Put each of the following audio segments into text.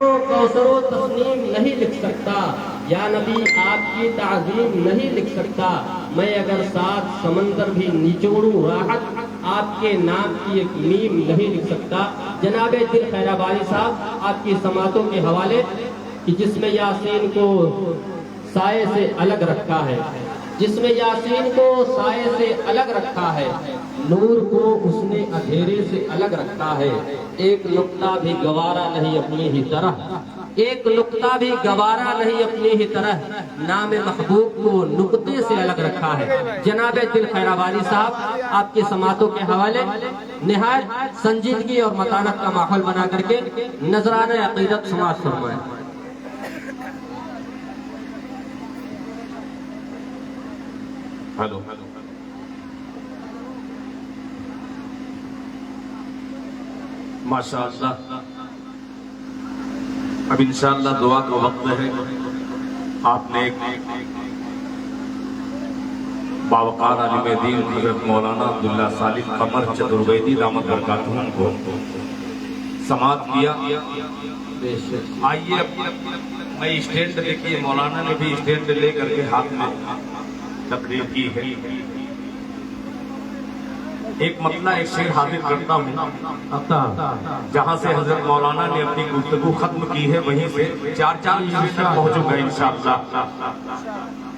कौसरो तस्नीम नहीं लिख सकता, या नबी आपकी ताज़ीम नहीं लिख सकता। मैं अगर 7 समंदर भी निचोड़ूं राहत, आपके नाम की एक मीम नहीं लिख सकता। जनाब दिल खैराबादी साहब, आपकी समातों के हवाले कि जिसमें यासीन को साए से अलग रखा है, जिसमें यासीन को साए से अलग रखा है, नूर को उसने अंधेरे से अलग रखा है। एक नुक्ता भी गवारा नहीं अपनी ही तरह, एक नुक्ता भी गवारा नहीं अपनी ही तरह, नाम महबूब को नुक्ते से अलग रखा है। जनाब दिल खैराबादी साहब, आपकी समातों के हवाले निहायत संजीदगी और मतानत का माहौल बना करके नजराना अकीदत समाज फरमाए। हेलो, माशाअल्लाह। अब इंशाअल्लाह दुआ का वक्त है। आपने बावकार आलिम दीन हजरत मौलाना अब्दुल्ला सालिम कमर चतुर्वेदी दामद बरकातहू को समात किया। आइए, मैं स्टैंड देखिए, मौलाना ने भी स्टैंड लेकर के हाथ में तकरीर की है। एक मतला एक शेर हाजिर करता हूँ। जहाँ से हजरत मौलाना ने अपनी गुफ्तगू खत्म की है, वहीं से 4 शेर तक पहुँचूंगा इंशाअल्लाह।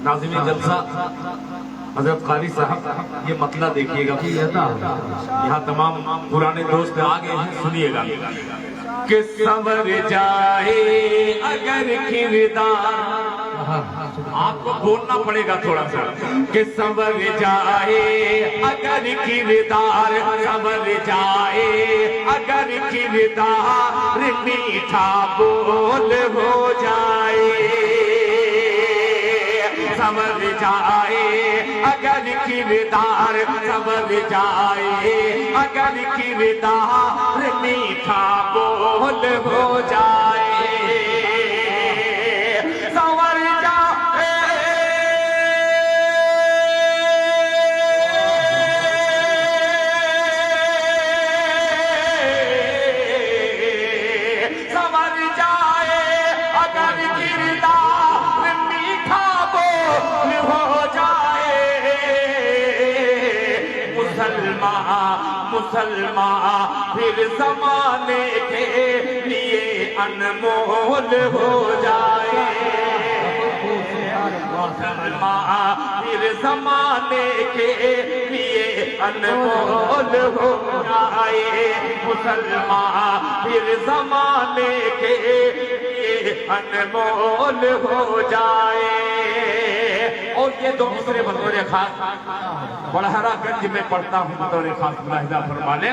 नाज़िम जलसा हजरत कारी साहब, ये मतला देखिएगा। यहाँ तमाम पुराने दोस्त आ गए हैं, सुनिएगा। कि संवर जाए अगर किरदार, आपको बोलना पड़ेगा थोड़ा सा, कि संवर जाए अगर किरदार, संवर जाए अगर किरदार, मीठा बोल हो जाए। संवर जाए अगर किरदार, संवर जाए अगर किरदार, मीठा बोल हो जाए। मुसलमान फिर ज़माने के लिए अनमोल हो जाए। मुसलमान फिर ज़माने के लिए अनमोल हो जाए। मुसलमान फिर ज़माने के लिए अनमोल हो जाए। और ये दो दूसरे बतौर खास बड़हरागंज में पढ़ता हूँ, बतौर खास मुलाहिजा फरमा ले।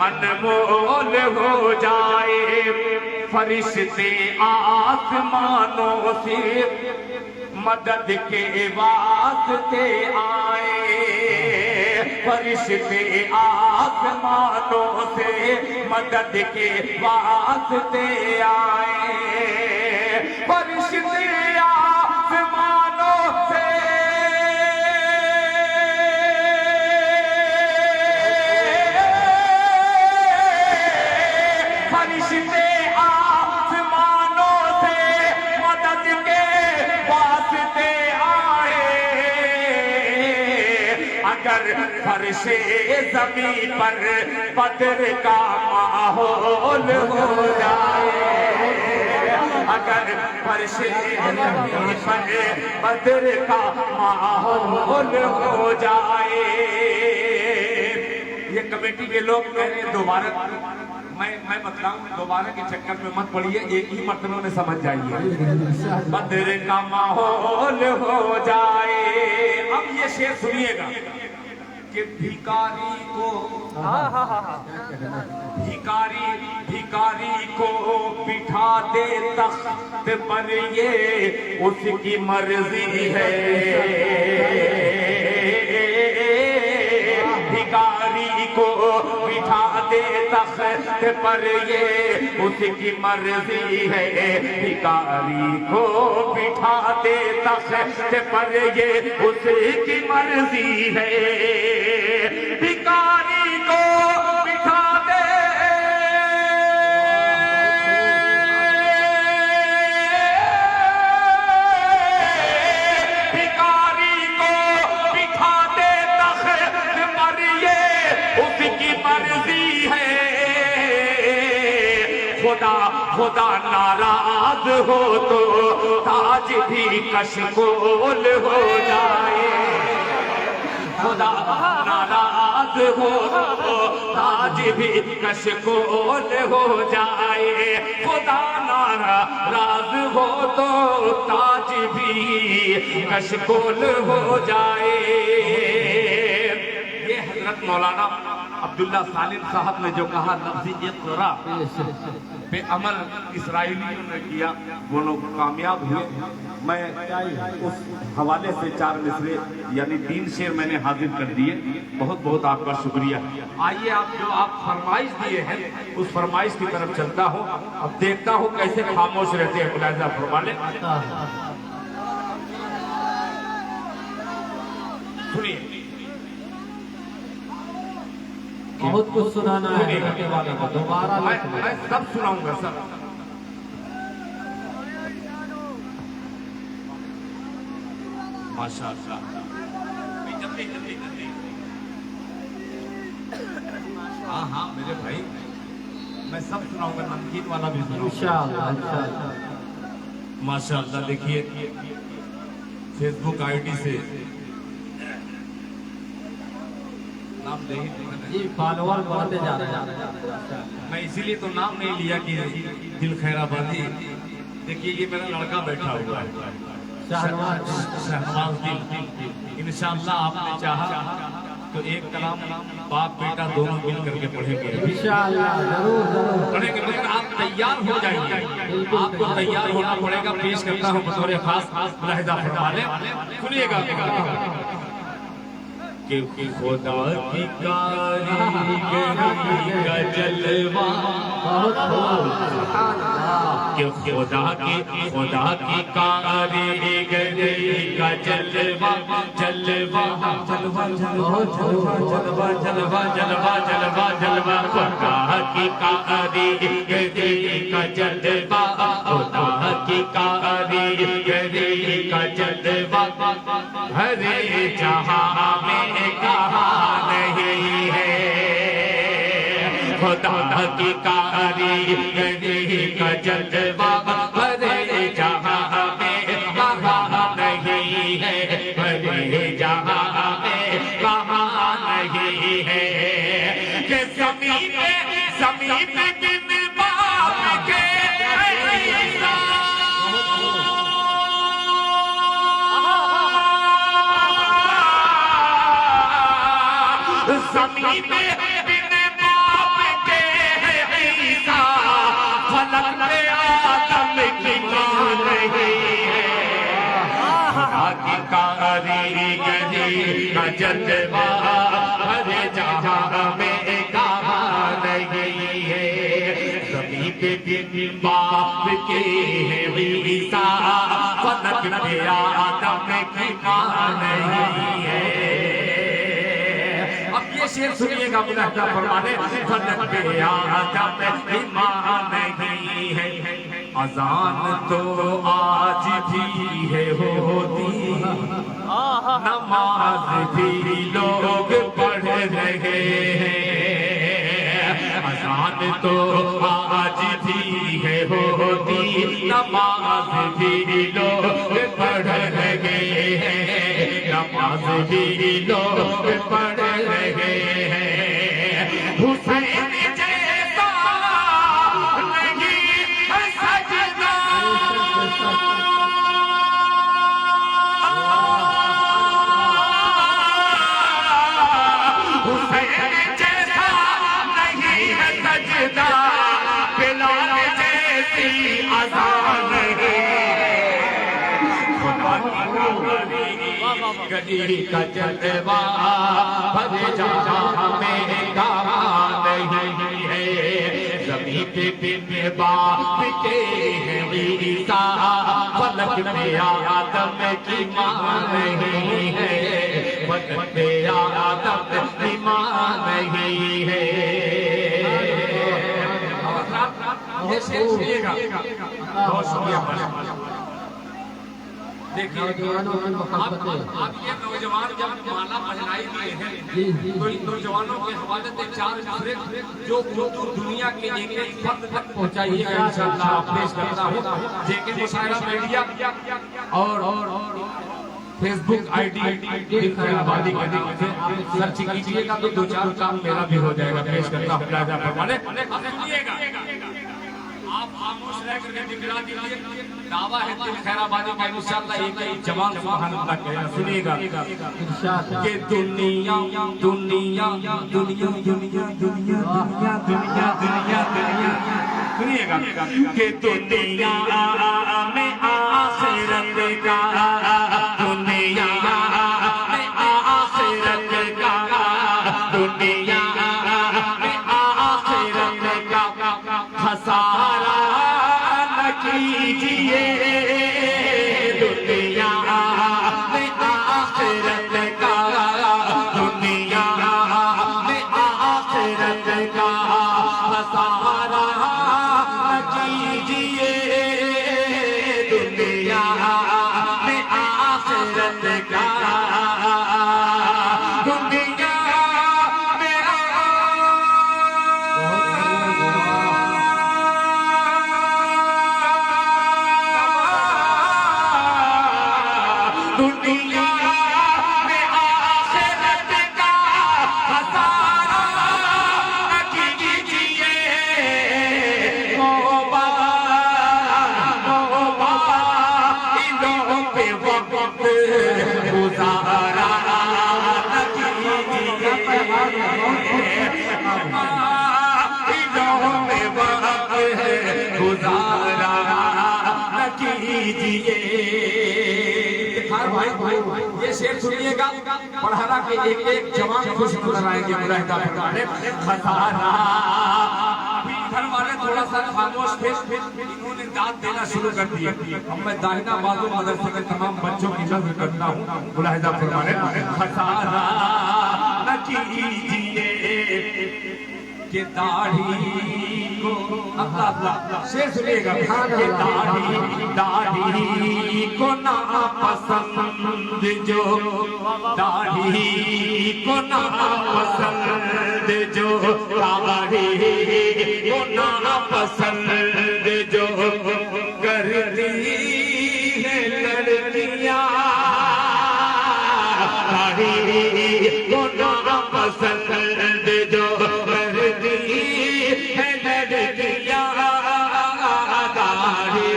अनमोल हो जाए फरिश्ते आसमानों से मदद के वास्ते आए। फरिश्ते आसमानों से मदद के वास्ते आए। फरिश्ते आसमानों से फर्शे ज़मीन पर बद्र का माहौल हो जाए। अगर फर्शे ज़मीन पर बद्र का माहौल हो जाए। ये कमेटी के लोग मेरे दोबारा मैं बताऊं, दोबारा के चक्कर में मत पड़िए, एक ही मरतबा में समझ जाइए। बद्र का माहौल हो जाए। अब ये शेर सुनिएगा कि भिखारी को भिखारी को बिठा दे तख्त पर, ये उसकी मर्जी है। भिखारी को बिठा दे तख्त पर, ये उसकी मर्जी है। भिखारी को बिठा दे तख्त पर, ये उसकी मर्जी है। भिखारी को बिठा दे खुदा नाराज हो तो ताज भी कशकोल हो जाए। खुदा नाराज हो तो ताज भी कशकोल हो जाए। खुदा नाराज हो तो ताज भी कशकोल हो जाए। ये हजरत मौलाना अब्दुल्ला सालिम साहब ने जो कहा लफ्ज़ इक़रा पे अमल इसराइलियों ने किया, वो लोग कामयाब हुए। मैं उस हवाले से 4 मिसरे यानी 3 शेर मैंने हाजिर कर दिए। बहुत बहुत आपका शुक्रिया। आइए आप जो आप फरमाइश दिए हैं उस फरमाइश की तरफ चलता हूँ। अब देखता हूँ कैसे खामोश रहते हैं। मुलाहिजा फरमा लें, सुनिए। बहुत कुछ सुनाना है दोबारा मैं सब सुनाऊंगा सब। माशाअल्लाह, जल्दी जल्दी जल्दी। हाँ हाँ मेरे भाई, मैं सब सुनाऊंगा, नमकीन वाला भी सुनाऊंगा इंशाअल्लाह। माशाअल्लाह। देखिए फेसबुक आईडी से नाम दे ही जी फॉलोअर बढ़ते जा रहे हैं। मैं इसीलिए तो नाम नहीं लिया कि दिल खैराबादी। देखिए ये मेरा लड़का बैठा हुआ है शहनवाज दिल। इंशाअल्लाह आपने चाहा तो एक कलाम बाप बेटा दोनों मिल करके पढ़ेंगे इंशाअल्लाह, जरूर जरूर पढ़ेंगे। मगर आप तैयार हो जाएंगे, आपको तैयार होना पड़ेगा। पेश करता हूँ बतौर खास मुलाहिजा फरमा लें, सुनिएगा। कि खुदा की कारीगरी का जलवा, कि खुदा की कारीगरी का जलवा जलवा जलवा जलवा जलवा जलवा जलवा जलवा। खुदा की कारीगरी का जलवा, खुदा की कारीगरी का जलवा हरे जहां में कहा नहीं है। खुदा की कारीगरी का जलवा हरे जहां में कहा नहीं है। हरे जहां में कहा नहीं है कि ज़मीन बिन बाप के ज़मीन बिन बाप के है ईसा, फलक पे आदम की मां नहीं है। खुदा की कारीगरी का जलवा हर जहां में कहा नहीं है। ज़मीन बिन बाप के है ईसा, फलक पे आदम की मां नहीं है। शेर सुनिएगा, मुलाहिजा फरमाने फलक पे आदम ईमान नहीं है। अजान तो आज भी है होती, नमाज भी लोग पढ़ रहे हैं। अजान तो आज भी है होती, नमाज भी लोग पढ़ रहे हैं। नमाज भी लोग पढ़ रहे हैं। हुसैन जैसा नहीं है सजना, हुसैन जैसा नहीं है सजदा, बिलाल जैसी अज़ान है। गली का जलवा हर जहां में कहा नहीं है। ज़मीन पे बिन बाप के है ईसा, फलक पे आदम की मां नहीं है। फलक पे आदम की मां नहीं है। बहुत शुक्रिया। देखिए नौजवानों की मोहब्बतें। आप ये नौजवान जब माला पहनाई दिए हैं तो इन नौजवानों के हवाले से 4 दूसरे जो उर्दू दुनिया के एक फर्द तक पहुंचाइएगा इंशाअल्लाह। आप पेश करता हूँ जेके मुशायरा मीडिया और फेसबुक आईडी खैराबादी के नाम से सर्च कीजिएगा तो 2-4 काम मेरा भी हो जाएगा। पेश करता हूँ राजा फरमाने सुनिएगा। आप खामोश रह करके दिखला दीजिए। दावा है दिल खैराबादी का इंशाअल्लाह एक जवान सुभान अल्लाह कहना सुनिएगा कि दुनिया दुनिया दुनिया दुनिया दुनिया दुनिया दुनिया दुनिया दुनिया सुनिएगा कि दुनिया में आखिरत का दुनिया में आखिरत का दुनिया में आखिरत का खसारा न कीजिए दुनिया में आखिरत का दुनिया में आखिरत का खसारा न कीजिए दुनिया में आखिरत का दुनिया दुनिया में आखिरत का खसारा न कीजिए तौबा तौबा इन्हों पे वक्त गुजारा न कीजिए इन्हों पे वक्त गुजारा न कीजिए। भाई ये शेर सुनिएगा पढ़ाना के एक जवान खुश नजर आएंगे मुलाहिदा फरमाने खसारा। अभी इधर वाले थोड़ा सा खामोश थे इन्होंने दाद देना शुरू कर दिया। अब मैं दाहिना बाजू मदरसे के तमाम बच्चों की नज़र करता हूँ मुलाहिदा फरमाने खसारा न कीजिए कि दाढ़ी को अल्लाह शेर सुनिएगा कि दाढ़ी को ना पसंद जो दाढ़ी को ना पसंद जो दाढ़ी को ना पसंद जो करती है लड़कियां दाढ़ी को ना पसंद जो करती है लड़कियां दाढ़ी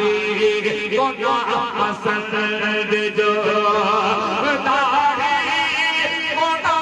को ना पसंद जो दाढ़ी को ना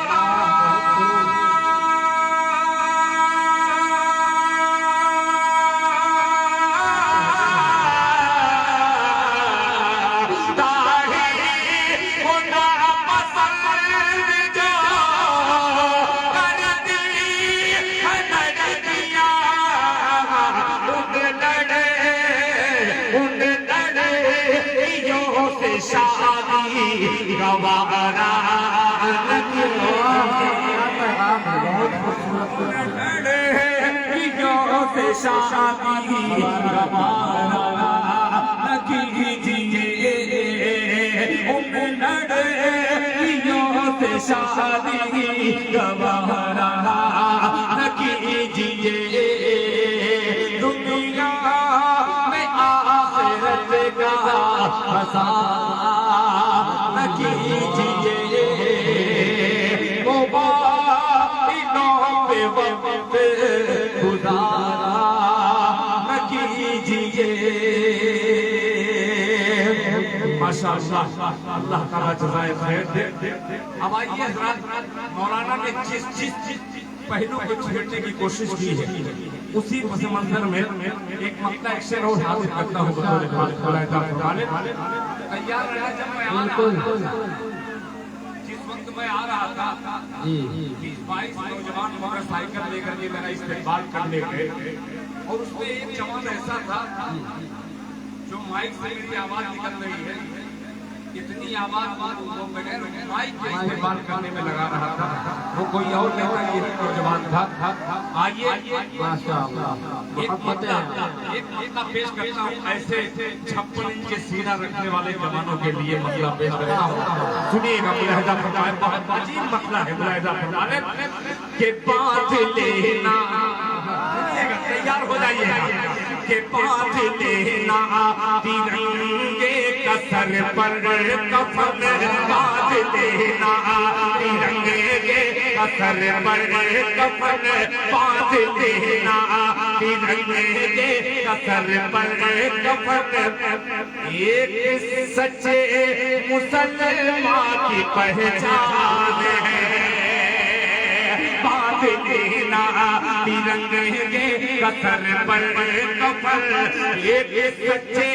शादी गवारा से शादी गवारा न कीजिए उन लड़कियों से शादी गवारा न कीजिए दुनिया में आखिरत का खसारा न कीजिए मोबाइलों पे वक्त गुजारा न कीजिए। माशाअल्लाह अल्लाह ताला जज़ाए खैर दे। अब आइए हज़रात मौलाना ने जिस पहलू को छेड़ने की कोशिश की है उसी पस मंजर में एक मक्ता एक शेर और हासिल करता हूँ तैयार रहा। जब मैं आ रहा था जिस वक्त मैं आ रहा था 20-22 नौजवान मोटरसाइकिल लेकर के मेरा इस्तेमाल करने गए और उसमें एक जवान ऐसा था जो माइक से मेरी आवाज निकल रही है इतनी आवाज वो बगैर माइक के इस्तेमाल करने में लगा रहा था, वो कोई और नेता ये नौजवान था। आइए एक मसला पेश करता हूँ, ऐसे 56 इंच के सीना रखने वाले जवानों के लिए मसला पेश करता हूँ। सुनिएगा, मुलाहिजा फरमाए, बहुत अजीब मसला है। मुलाहिजा फरमाए के बात लेना, तैयार हो जाइए, के बात लेना तिरंगे का सर पर कफन बांध लेना, तिरंगे का सर पर कफन बांध लेना, तिरंगे का सर पर कफन। एक सच्चे मुसलमान की पहचान है, बांध लेना तिरंगे का सर पर कफन। एक सच्चे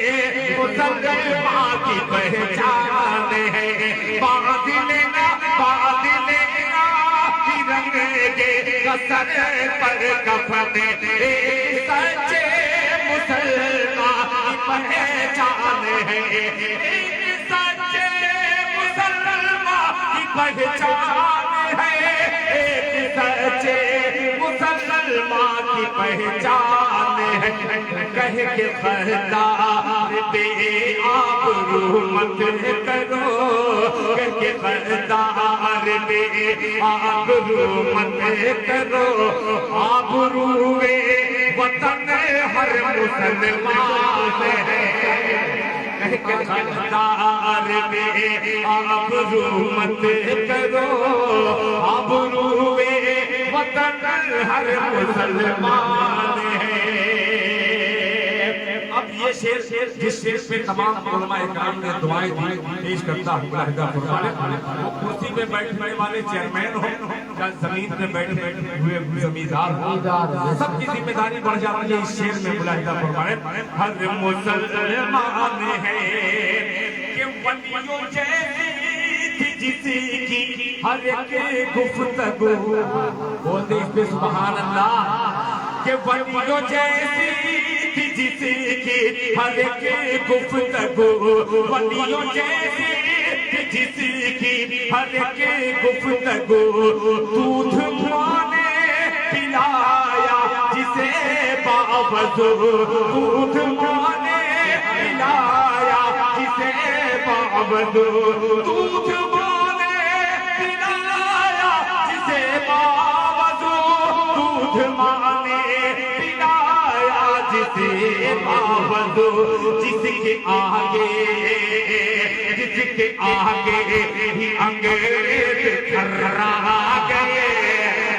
मुसलमान की पहचान है, बांध लेना तिरंगे का सर पर कफन। एक सच्चे मुसलमान की पहचान है, एक सच्चे मुसलमान की पहचान है, एक सच्चे मुसलमान की पहचान है। कह के खरदार बे आबरू मत करो, कह के खरदार बे आबरू मत करो, आबरूए वतन हर मुसलमान है। कह के खरदार बे आबरू मत करो, आबरूए वतन हर मुसलमान है। अब ये शेर जिस शेर पे तमाम उलमाए किराम ने दुआएं दी, पेश करता हूँ। वो कुर्सी पे बैठने वाले चेयरमैन हो या जमीन पे बैठे हुए जमींदार हो, सबकी जिम्मेदारी बढ़ जाती है इस शेर में। मुलाहिजा फरमाए, हर मुसलमान है कि वलियों जैसी जिसकी हर एक गुफ्तगू, बोलते इस पे सुभान अल्लाह, के वलियों जैसी जिसकी हर एक गुफ्तगू, वलियों जैसी जिसकी हर एक गुफ्तगू। दूध माने पिलाया जिसे बावजू, दूध माने पिलाया जिसे बावजू, दूध माने पिलाया जिसे बावजू, दूध माने पिलाया जिसे बावजू। जिसके आगे ही अंग्रेज थर्रा गए,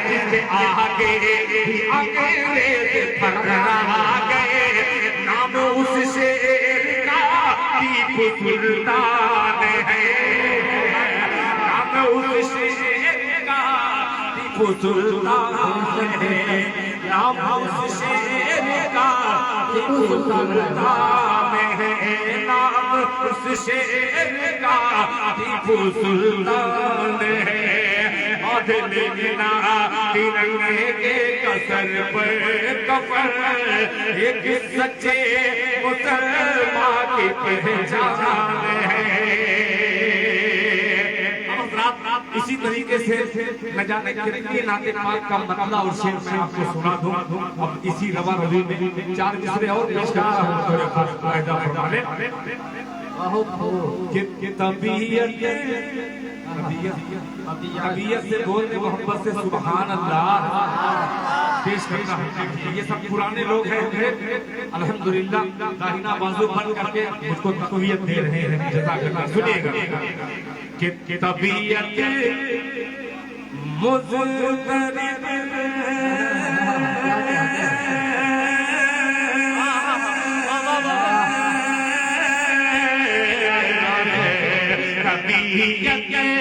जिसके आगे ही अंग्रेज थर्रा गए। नाम उस शेर का टीपू सुल्तान है, नाम उस शेर का टीपू सुल्तान है, नाम उस शेर का टीपू सुल्तान है, नाम उस शेर का टीपू सुल्तान है। और लेना तिरंगे के कसर पर कफन, एक सच्चे मुसलमान की पहचान है। इसी तरीके से न जाने कितने नाते पाक का मतलब और शेर मैं आपको सुना दूं। अब इसी रवा रवी में 4 मिसरे और पेश करता हूं। तबीयत से बोलते मोहब्बत से सुभान अल्लाह पेश करता हूं। ये सब पुराने लोग हैं, अल्हम्दुलिल्लाह दाहिना बाजू बंद करके मुझको तकवीयत दे रहे हैं। जज़ाकल्लाह। सुनिएगा कि तबीयत मुज़तरिब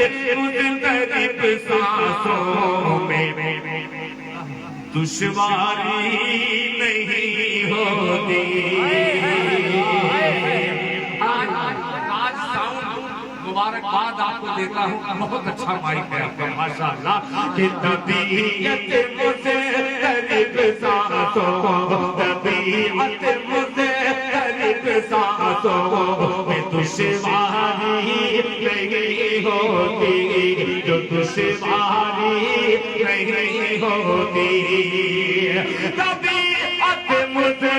मुज़तरिब सांसों में दुश्वारी नहीं होती। आज साउंड मुबारकबाद आपको देता हूँ, बहुत अच्छा माइक है आपका माशाअल्लाह। कि तबीयत मुज़तरिब सांसों, तबीयत मुज़तरिब सांसों में दुश्वारी नहीं होती, जो दुश्वारी नहीं होती, तबीयत मुझे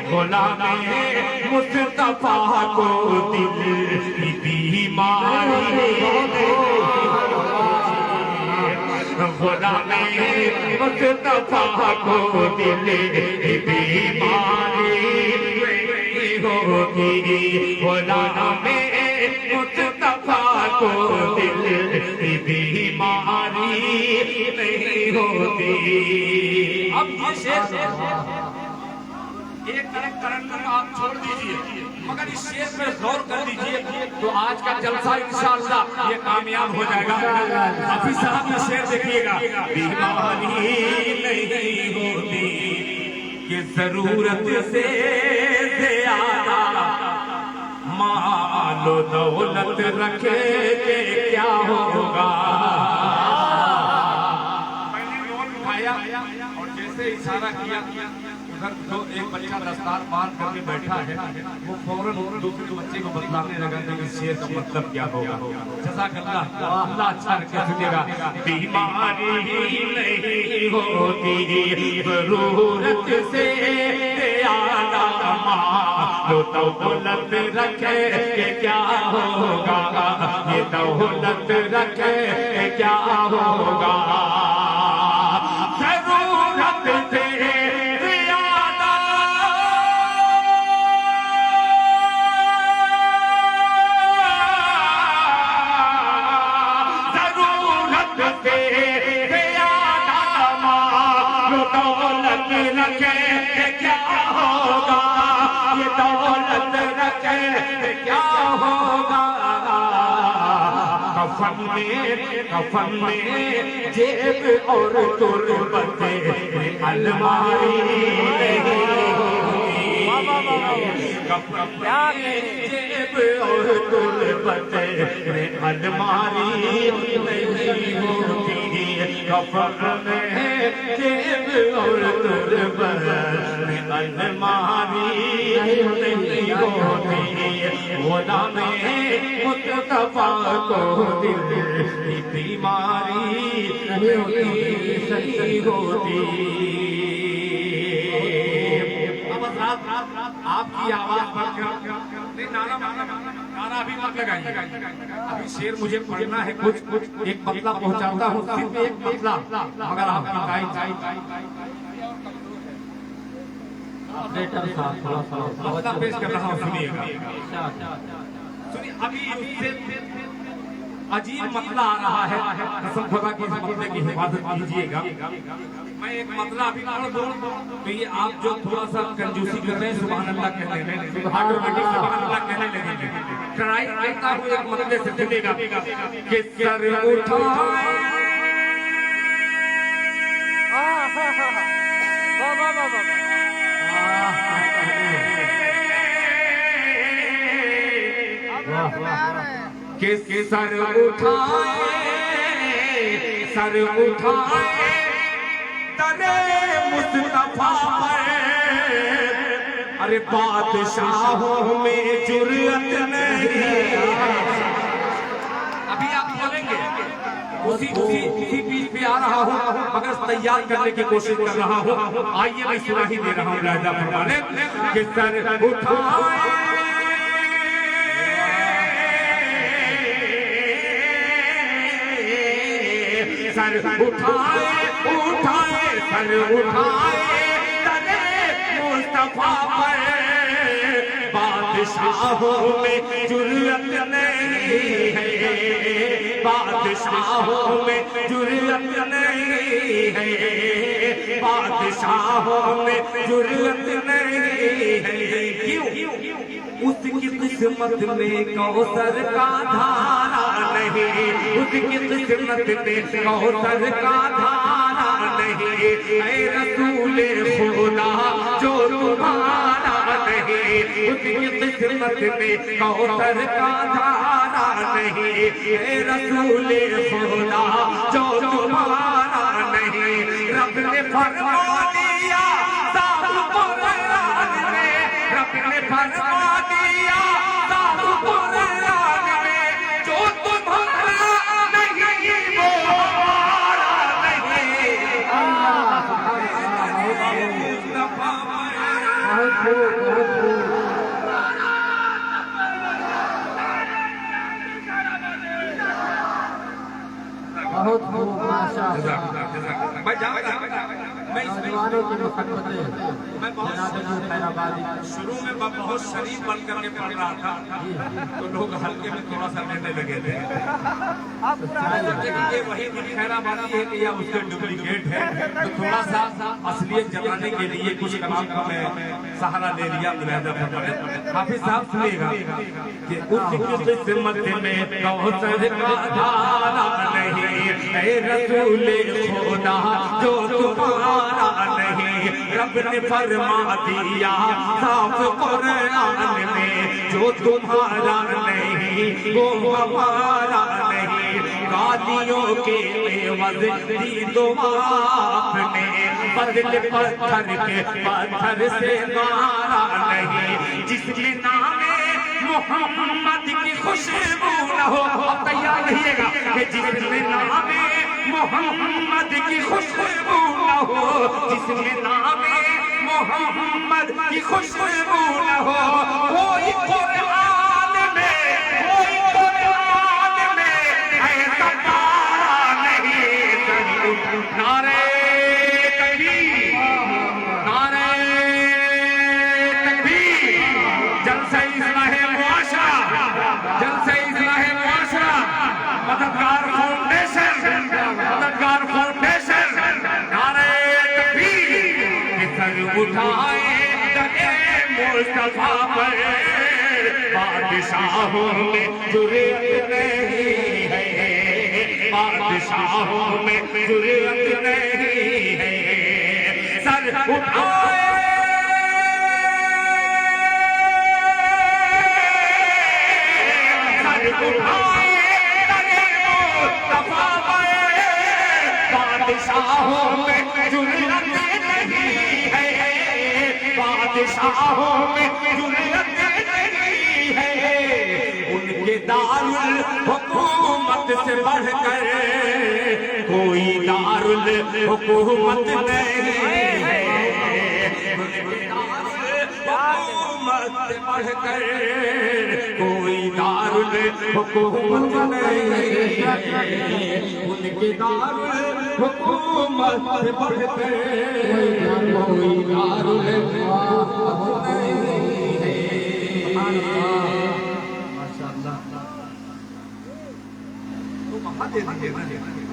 गुलामे मुस्तफा को दिल की बीमारी, गुलामे मुस्तफा को दिल की बीमारी होगी, गुलामे मुस्तफा को दिल की बीमारी नहीं होती। अब ये शेर एक तरह आप छोड़ दीजिए, मगर इस शेर पर गौर कर दीजिए तो आज का जलसा इंशाअल्लाह ये कामयाब हो जाएगा। हाफिज साहब ये शेर देखिएगा, बीमारी नहीं होती कि जरूरत से ज्यादा मालो दौलत रखे के क्या होगा। मैंने रोल उठाया और जैसे इशारा किया उधर जो एक बच्चा दस्तार बांध करके बैठा है वो फौरन दूसरे बच्चे को बतलाने लगा कि शेर का मतलब क्या होगा। जज़ाकल्लाह, अल्लाह अच्छा रखे सुनिएगा। बीमारी नहीं होती जरूरत से ज्यादा मालो दौलत रखे क्या होगा, ये दौलत रखे क्या होगा। जरूरत से कफन में जेब और तुरबत अलमारी जेब और तुरबत अलमारी नहीं होती, कफन में जेब और तुरबत अलमारी नहीं होती, गुलामे मुस्तफा को दिल की बीमारी नहीं होती। आपकी आवाज नहीं, नारा भी मत लगाइए। अभी शेर मुझे पढ़ना है, कुछ एक मतला पहुंचाता हूँ, सिर्फ एक मतला, मगर आपकी गाइड मतला पेश कर रहा हूँ, सुनिएगा। सुनिए, अभी अजीब मतला आ रहा है, कसम खुदा की इस मतले की हिफाजत कीजिएगा। मैं एक मतला अभी पढ़ दूं तो ये आप जो थोड़ा सा कंजूसी कर रहे हैं सुभान अल्लाह कहने लगे, ऑटोमेटिक सुभान अल्लाह कहने लगेंगे। ट्राई करता हूँ एक मतले से सुनेगा कि सर उठाए के सर उठाए तरे मुस्तफा पर, अरे बादशाहों में जुर्रत नहीं। अभी आप बोलेंगे, उसी बीच पे आ रहा हूँ, मगर तैयार करने की कोशिश कर रहा हूँ। आइए मैं सुना ही दे रहा हूँ राजा फरमाने कि सर उठाए सर उठाए सर उठाए तने मुस्तफा पर, बादशाहों में जुर्रत नहीं है, बादशाहों में जुर्रत नहीं है, बादशाहों में जुर्रत नहीं है। क्यों? उसकी किस्मत में कौसर का धारा नहीं, उसकी किस्मत में कौसर का धारा नहीं। ऐ रसूल खुदा जो तुम्हारा नहीं, उसकी किस्मत में कौसर का धारा नहीं। ऐ रसूल खुदा जो तुम्हारा नहीं। रब ने फरमा दिया साफ कुरान में, रब ने फरमा दिया साफ कुरान में, जो तुम्हारा नहीं वो हमारा नहीं। बहुत खूब माशाअल्लाह। मैं नौजवानों की मुहब्बतें मैं शुरू में मैं बहुत शरीफ बन करके पढ़ रहा था, तो लोग हल्के में थोड़ा सा लेने लगे थे। ये वही खैराबादी है कि या उसके डुप्लीकेट है, तो थोड़ा सा असलियत जमाने के लिए कुछ कलाम का मैं सहारा ले लिया। हाफिज साहब सुनिएगा कि उसकी किस्मत में कौसर का धारा नहीं। ऐ रसूल खुदा जो तुम्हारा नहीं, रब ने फरमा दिया साफ कुरान में, जो तुम्हारा नहीं वो हमारा नहीं। गालियों के एवज दी दो आपने, बदले पत्थर के पत्थर से मारा नहीं। जिसके नामे मोहम्मद की खुशबू न हो, अब तैयार रहिएगा कि जिसके नामे मोहम्मद की खुशबू न हो, जिसके नामे मोहम्मद की खुशबू न हो, कोई कुरान में, कोई कुरान में ऐसा तारा नहीं। नारे तकबीर, नारे तकबीर। जलसे इस्लाहे मुआशरा, जलसे इस्लाहे मुआशरा, मददगार फाउंडेशन, मददगार फाउंडेशन। नारे तकबीर। सर उठाए दे मुस्तफा पर, बादशाहों में जुर्रत नहीं है, बादशाहों में जुर्रत नहीं है। सर उठाए बादशाहों में जुर्रत नहीं है, बादशाहों में जुर्रत नहीं है। उनके दारुल हुकूमत से बढ़कर कोई दारुल हुकूमत नहीं है। हुकूमत से बढ़कर कोई दारुल हुकूमत नहीं है। उनके दारुल हुकूमत से बढ़कर कोई दारुल हुकूमत नहीं है। माशाअल्लाह। तो वहाँ दे दीजिए ना,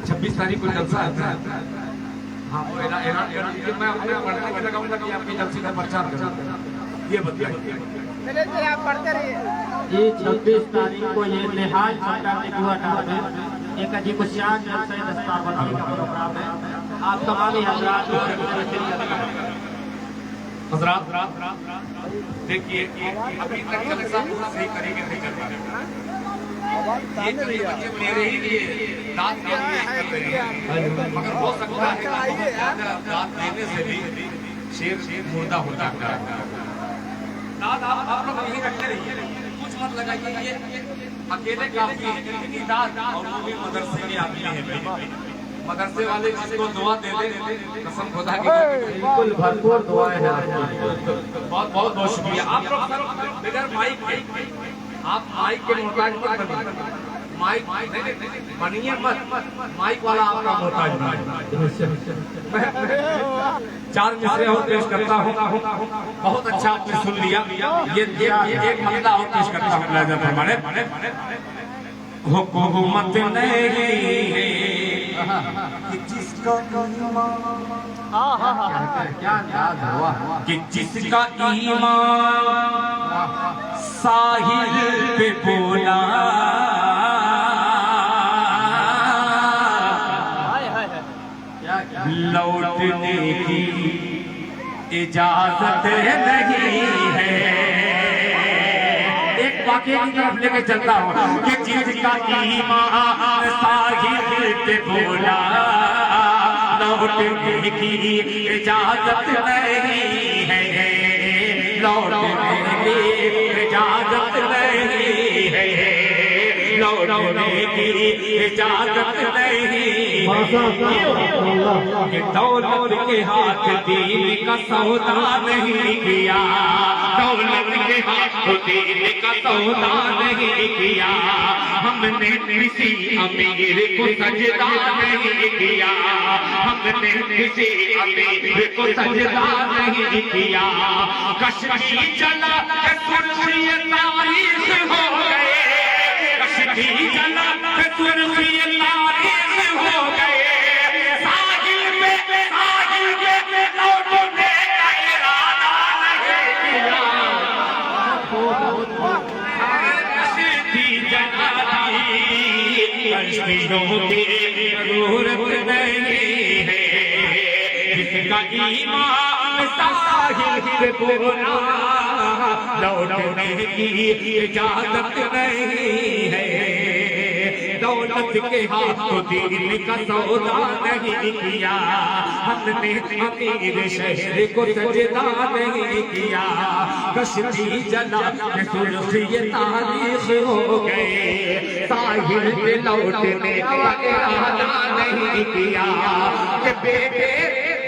26 तारीख को जलसा है। हाँ, ऐलान कर दीजिए। मैं अपने पढ़ने को लगाऊंगा कि आपकी जलसे का प्रचार करूँ। ये बताइए। आप पढ़ते रहिए। ये 26 तारीख को ये लिहाज सरकार के दुआ में एक अजीब शान जलसा दस्तारबंदी का प्रोग्राम है। आप तमाम हजरात देखिए, अभी तक जलसा पूरा सही करेंगे नहीं कर पाएंगे। ये बच्चे मेरे ही लिए दांत कर रहे हैं, मगर हो सकता है दांत देने से भी शेर मुर्दा हो जाता है। दांत आप लोग यही रखते रहिए, कुछ मत लगाइए। ये अकेले काफी है, दांत और वो भी मदरसे के आदमी है। मदरसे वाले जिसको दुआ दे दे, कसम खुदा की बिल्कुल भरपूर दुआएं हैं। बहुत बहुत बहुत शुक्रिया। आप लोग बगैर माइक आप माइक के मोहताज मत बनिए, माइक बनिए मत, माइक वाला आपका मोहताज बनिए। 4 मिसरे और पेश करता हूँ। बहुत अच्छा आपने सुन लिया। ये एक मसला और पेश करता हूँ। हमारे हुकूमत नहीं कि जिसका क्या अंदाज हुआ कि जिसका ईमान साहिल पे बोला लौटने की इजाजत नहीं है। एक वाकये की तरफ लेके चलता हूँ कि जिसका ईमान साहिल पे बोला लौटने की इजाजत नहीं है, लौटने की इजाजत नहीं है, लौटने की इजाजत नहीं है। दौलत के हाथ दीन का सौदा नहीं किया, दौलत के हाथ दीन का सौदा नहीं किया, हमने किसी अमीर को सजदा नहीं किया, हमने किसी अमीर को सजदा नहीं किया। कश्मीर चला सुर्खी तारीख हो गए, कश्मीर चला सुर्खी तारीख हो गए, साहिल पे लौटने का इरादा नहीं किया। कश्मीर जला कश्मीरों की जरूरत नहीं है, जिसका ईमान साहिल पे बोला लौटने की इजाजत नहीं है। दौलत के हाथों दीन का सौदा नहीं किया, हमने अमीर शहर को सजदा नहीं किया। कश्ती जला सुर्खी तारीख हो गए, साहिल पे लौटने का इरादा नहीं किया। बेटे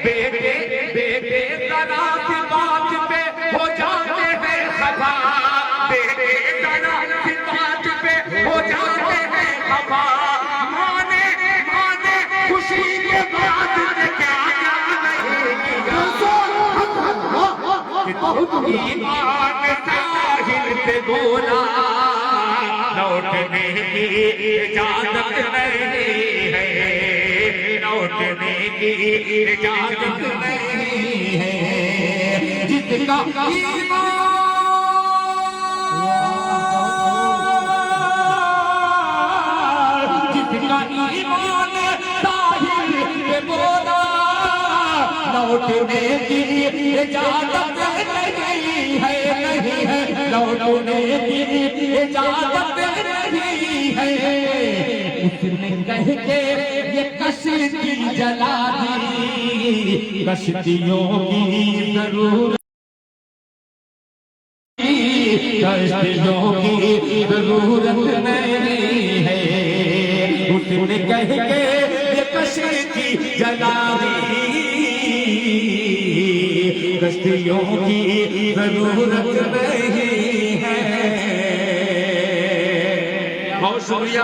बेटे बेटे जरा सी बात पे हो जाते हैं खफा, बेटे जरा सी बात पे हो जाते हैं खफा, माने माने खुशी के बाद क्या नहीं किया। ईमान साहिल पे बोला लौटने की इजाजत नहीं है, लौटने की इजाजत नहीं है। जिसका ईमान साहिल पे बोला लौटने की इजाजत नहीं है, नहीं है, लौटने की इजाजत नहीं है। उसने कह के ये कश्ती जला दी, कश्तियों की जरूरत, कश्तियों की जरूरत नहीं है। उसने कह के ये कश्ती जला दी, कश्तियों की जरूरत नहीं है। बहुत शुक्रिया।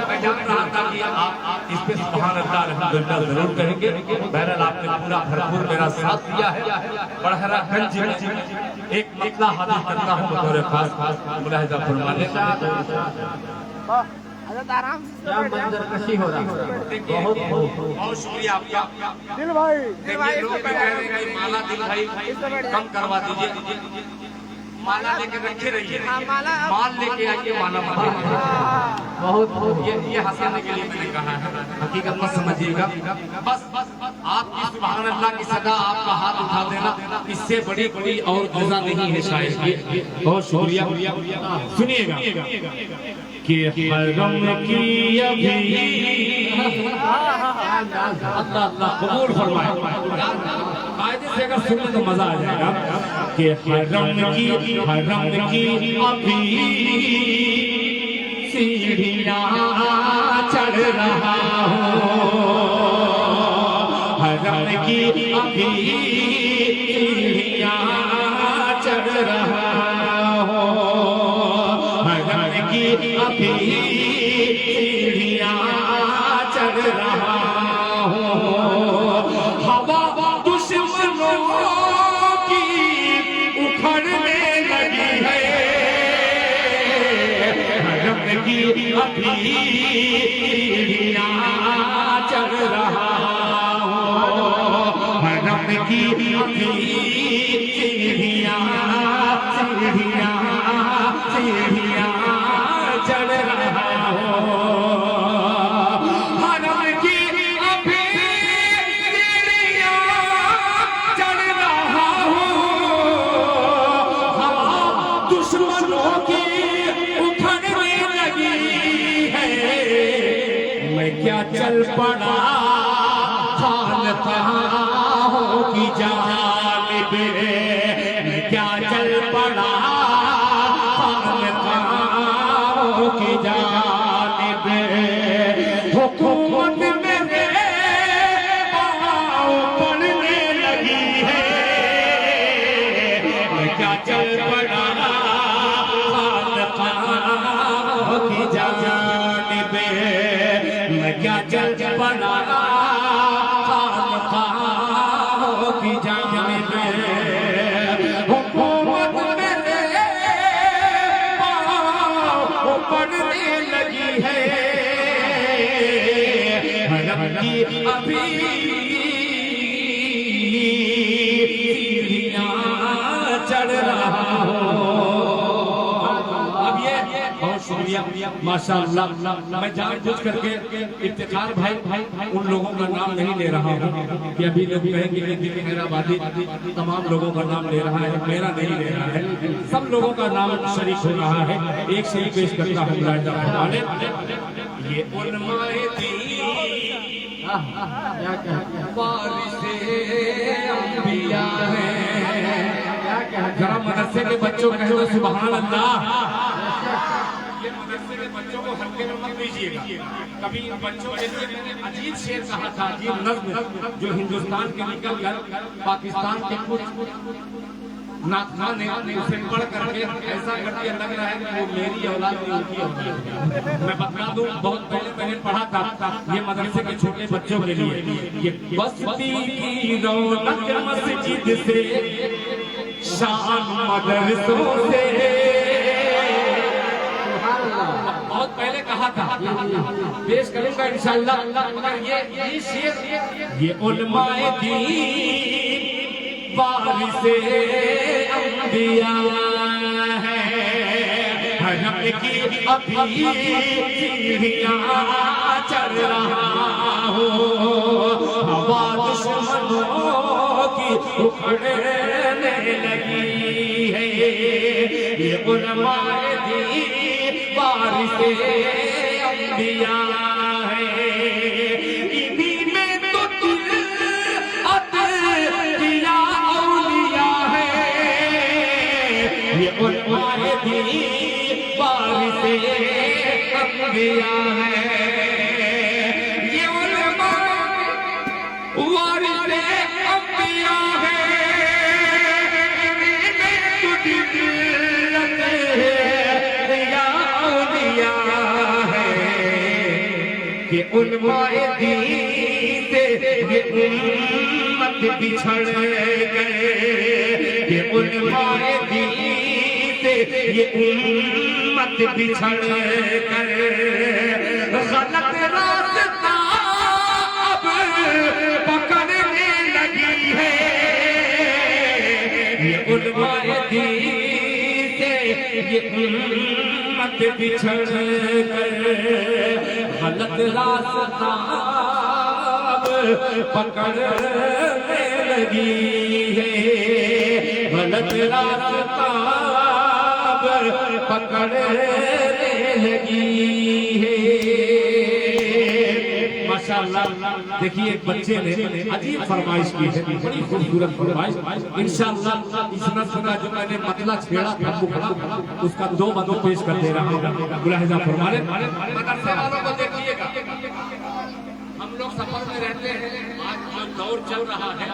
मैं जान रहा था कि आप इस पे सुभान अल्लाह अल्हम्दुलिल्लाह जरूर कहेंगे। बहरहाल आपने पूरा भरपूर मेरा साथ दिया है। बड़हरागंज में एक मतला हाजिर करता हूँ बतौर खास मुलाहिजा फरमाने का। आराम से क्या मंजरकशी हो रहा है। बहुत बहुत शुक्रिया आपका दिल भाई, दिल भाई लोग कह रहे हैं कि माला दिल भाई कम करवा दीजिए, माला लेके रखे रहिए, माल लेके आके माला मत बहुत ये हंसाने के लिए मैंने कहा है, हकीकत मत समझिएगा। बस आपकी सुभान अल्लाह की सदा आपका हाथ उठा देना, इससे बड़ी कोई और जज़ा नहीं है शायद की। बहुत शुक्रिया। सुनिएगा कि हरम की अभी अल्लाह अल्लाह कबूल फरमाए। कायदे से अगर सुने तो मजा आ जाएगा कि हरम की अभी सीढ़ियाँ चढ़ रहा हूँ, हरम की अभी सीढ़ियाँ चढ़ रहा हूँ, हरम की अभी सीढ़ियाँ चढ़ रहा हूँ। हवा दुश्मनों की उखड़ने लगी है, हरम की अभी सीढ़ियाँ चढ़ रहा हूँ, हरम की अभी सीढ़ियाँ चढ़ रहा हूँ, हरम की अभी खानकाहों की जानिब क्या चल पड़ा खानकाहों की जानिब हुकूमत मेरे पाँव पड़ने लगी है क्या चल पड़ा खानकाहों की जानिब क्या चल पड़ा खानकाहों की जानिब हुकूमत मेरे पाँव पड़ने लगी है हरम की अभी सीढ़ियाँ चढ़ रहा हूँ। अब ये बहुत शुक्रिया माशाअल्लाह। मैं जानबूझ करके इफ्तिखार भाई उन लोगों का नाम नहीं ले रहा हूँ कि अभी लोग कहेंगे कि दिल हैदराबादी तमाम लोगों का नाम ले रहा है, मेरा नहीं ले रहा है। सब लोगों का नाम शरीक हो रहा है। एक से ही पेश करता हूँ ये उलमाए दीन वारिसे अंबिया है। जरा मदरसे के बच्चों कहे तो सुभान अल्लाह। ये मदरसे के बच्चों को हल्के में मत लीजिएगा। कभी इन बच्चों के लिए अजीब शेर कहा था, अजीब नज्म जो हिंदुस्तान के निकल कर पाकिस्तान के कुछ नाथखा ने उसे पढ़ करके ऐसा करके लग रहा है कि वो मेरी औलाद नहीं उनकी औलाद। मैं बता दूं बहुत पहले मैंने पढ़ा था ये मदरसे के छोटे बच्चों के लिए ये बस्ती की रौनक मस्जिद से शान मदरसों से बहुत पहले कहा था पेश करूंगा इंशाअल्लाह। मगर ये शेर ये उलमाए दीन वारिसे अंबिया है हरम की अभी सीढ़ियाँ चढ़ रहा हूँ। हवा दुश्मनों की उखड़ने लगी है ये उलमाए दीन वारिसे अंबिया है। इन्हीं में तो दिल अतिया औलिया है ये उलमाए दीन वारिसे अंबिया है। ये उलमा वारिसे अंबिया है। इन्हीं में तो दिल अतिया औलिया है कि उलमाए दीन से ये उम्मत बिछड़ गए कि उलमाए दीन से ये उम्मत बिछड़ गए। गलत रास्ता अब पकड़ने लगी है ये उलमाए दीन से ये उम्मत बिछड़ गए। गलत रास्ता पकड़ने लगी है गलत रास्ता पकड़ने लगी है। माशाअल्लाह देखिए एक बच्चे ने अजीब फरमाइश की है, बड़ी खूबसूरत फरमाइश। इंशाअल्लाह इस नस्ल का जो मैंने मतला छेड़ा था उसका दो बंदों पेश कर दे रहा हूँ। मुलाहिजा फरमाने मदरसे वालों को देखिएगा, हम लोग सफर में रहते हैं। आज जो दौर चल रहा है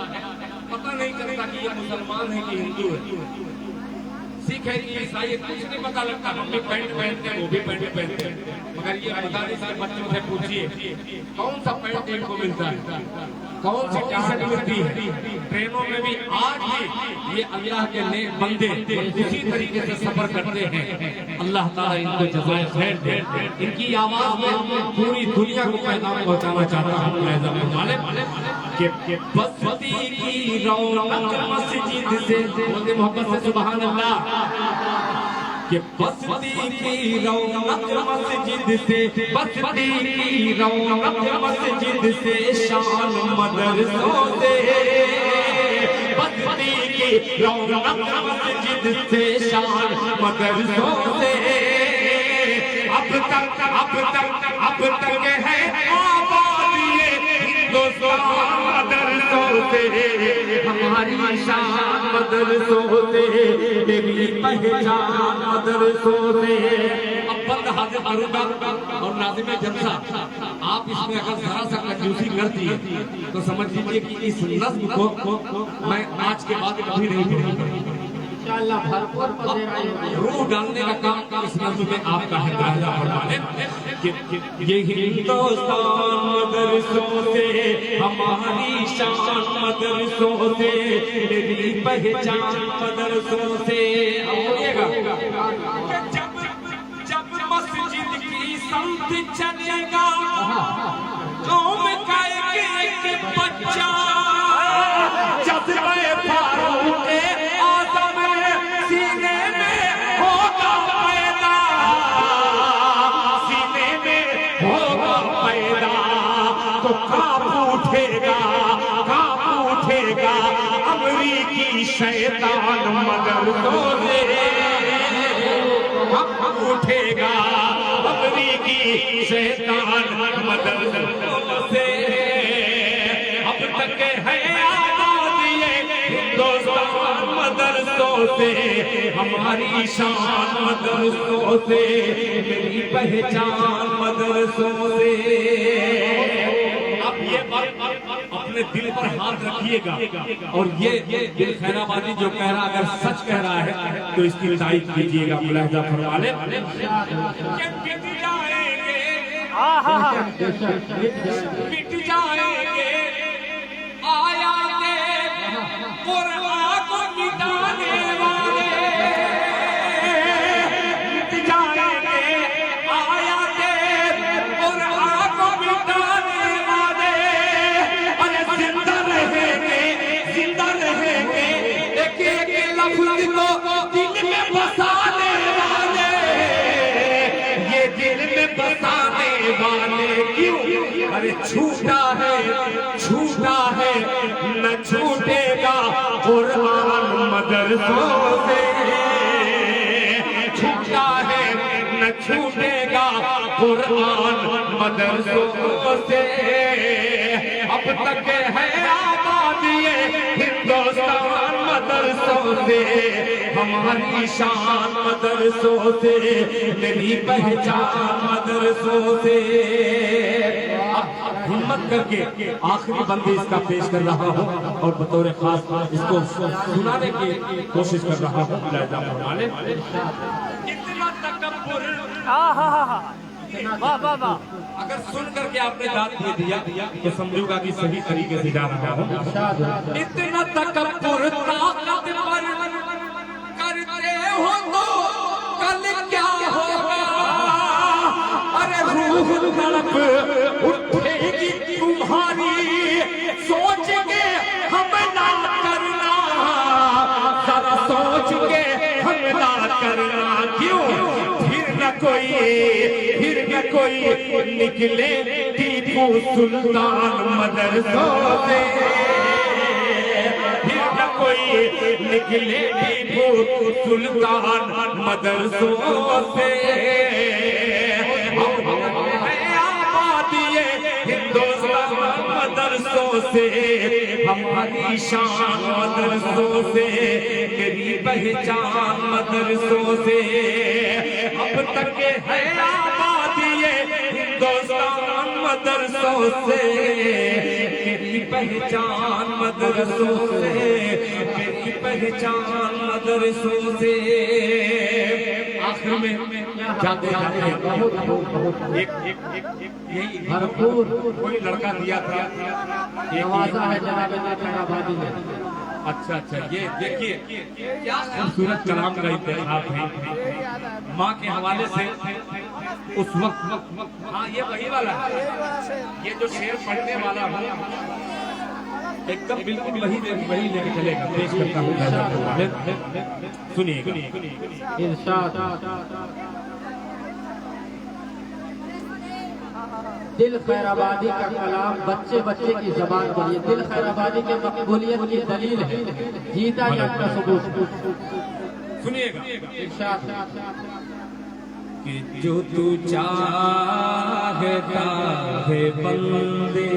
पता नहीं चलता कि ये मुसलमान है कि हिंदू है, सिख है कि ईसाई, कुछ नहीं पता लगता। हम भी पैंट पहनते हैं, वो भी पैंट पहनते हैं, मगर ये मदारिस के बच्चों से पूछिए कौन सा पैंट इनको मिलता है, कौन सी टी शर्ट मिलती है। ट्रेनों में भी आज भी ये अल्लाह के नेक बंदे इसी तरीके से सफर करते हैं। अल्लाह ताला इनको जज़ाए खैर दे। इनकी आवाज में पूरी दुनिया को पैगाम पहुंचाना चाहता हूँ कि बस्ती की रौनक मस्जिद से, बोलते मोहब्बत से सुभान अल्लाह, कि बस्ती की रौनक मस्जिद से, बस्ती की रौनक मस्जिद से, शान मदरसों से, बस्ती की रौनक मस्जिद से, शान मदरसों से, अब तक है आबादी हिंदुस्तान मदरसे मदरसों से हमारी शान मदरसों से, मेरी पहचान मदरसों से। अब बंद हाजिर करूंगा और नाज़िम जलसा आप इसमें अगर जरा सा कंजूसी कर दिए तो समझ लीजिए कि इस नज़्म को मैं आज के बाद कभी नहीं करूंगा। इंशाअल्लाह भरपूर रूह डालने का काम इस नज़्म में आपका है। राजा फरमाने ये हिंदुस्तान मदरसों से हमारी शान मदरसों से, मेरी पहचान मदरसों से। अब सुनिएगा, जब मस्जिद की संत चलेगा कौम का एक बच्चा, जज़्बे फारूक आज़म सीने में होगा पैदा, सीने में होगा पैदा, तो कांप उठेगा अमरीकी शैतान मदरसों से, कांप उठेगा अमरीकी शैतान मदरसों से। अब तक है आबादी हिंदुस्तान मदरसों से, हमारी शान मदरसों से, मेरी पहचान मदरसों से। अब ये अपने दिल पर हाथ रखिएगा और ये दिल खैराबादी जो कह रहा अगर सच कह रहा है तो इसकी तारीफ कीजिएगा। मुलाहिजा फरमा ले, मिट जाएंगे आयाते कुरान को मिटाने वाले, मिट जाएंगे आयाते कुरान को मिटाने वाले। अरे जिंदा रहेंगे एक एक लफ्ज़ को दिल में बसाने वाले, ये दिल में बसाने वाले। क्यों? अरे छूटा है न छूटेगा कुरान मदरसों से, छूटा है न छूटेगा कुरान मदरसों से। अब तक है आबादी हिंदुस्तान मदरसों से, हमारी शान मदरसों से, मेरी पहचान मदरसों से। हिम्मत करके आखिरी बंदी इसका पेश कर रहा हूँ और बतौर खास इसको सुनाने की कोशिश कर रहा हूँ। इतना तकब्बुर, वाह वाह वाह, अगर सुन करके आपने दाद दे दिया तो समझूंगा कि सही तरीके से जा रहा हूँ। इतना तकब्बुर ताकत पर करते हो तो कल क्या होगा, अरे रूह तड़प उठेगी तुम्हारी, सोच के हमला करना, जरा सोच के हमला करना। क्यों? फिर न कोई निकले टीपू सुल्तान मदरसों से, फिर न कोई निकले टीपू सुल्तान मदरसों से। हिंदुस्तान मदरसों से, हमारी शान मदरसों से, मेरी पहचान मदरसों से। अब तक है आबादी हिंदुस्तान मदरसों से, मेरी पहचान मदरसों से, मेरी पहचान मदरसों से। आखिर में जाते यही भरपूर कोई लड़का दिया था, नवाजा है जनाब खैराबादी ने। अच्छा, ये देखिए क्या खूबसूरत कलाम गाते आप हैं। माँ के हवाले से उस वक्त, हाँ ये वही वाला है, ये जो शेर पढ़ने वाला हूँ एकदम बिल्कुल वही लेके चलेगा। पेश करता हूँ, सुनिए। इरशाद, दिल खैराबादी का कलाम बच्चे की जबान के लिए, दिल खैराबादी के मकबूलियत की दलील है, जीता जाता सबूत। सुनिएगा, इरशाद, कि जो तू चाहता है बंदे,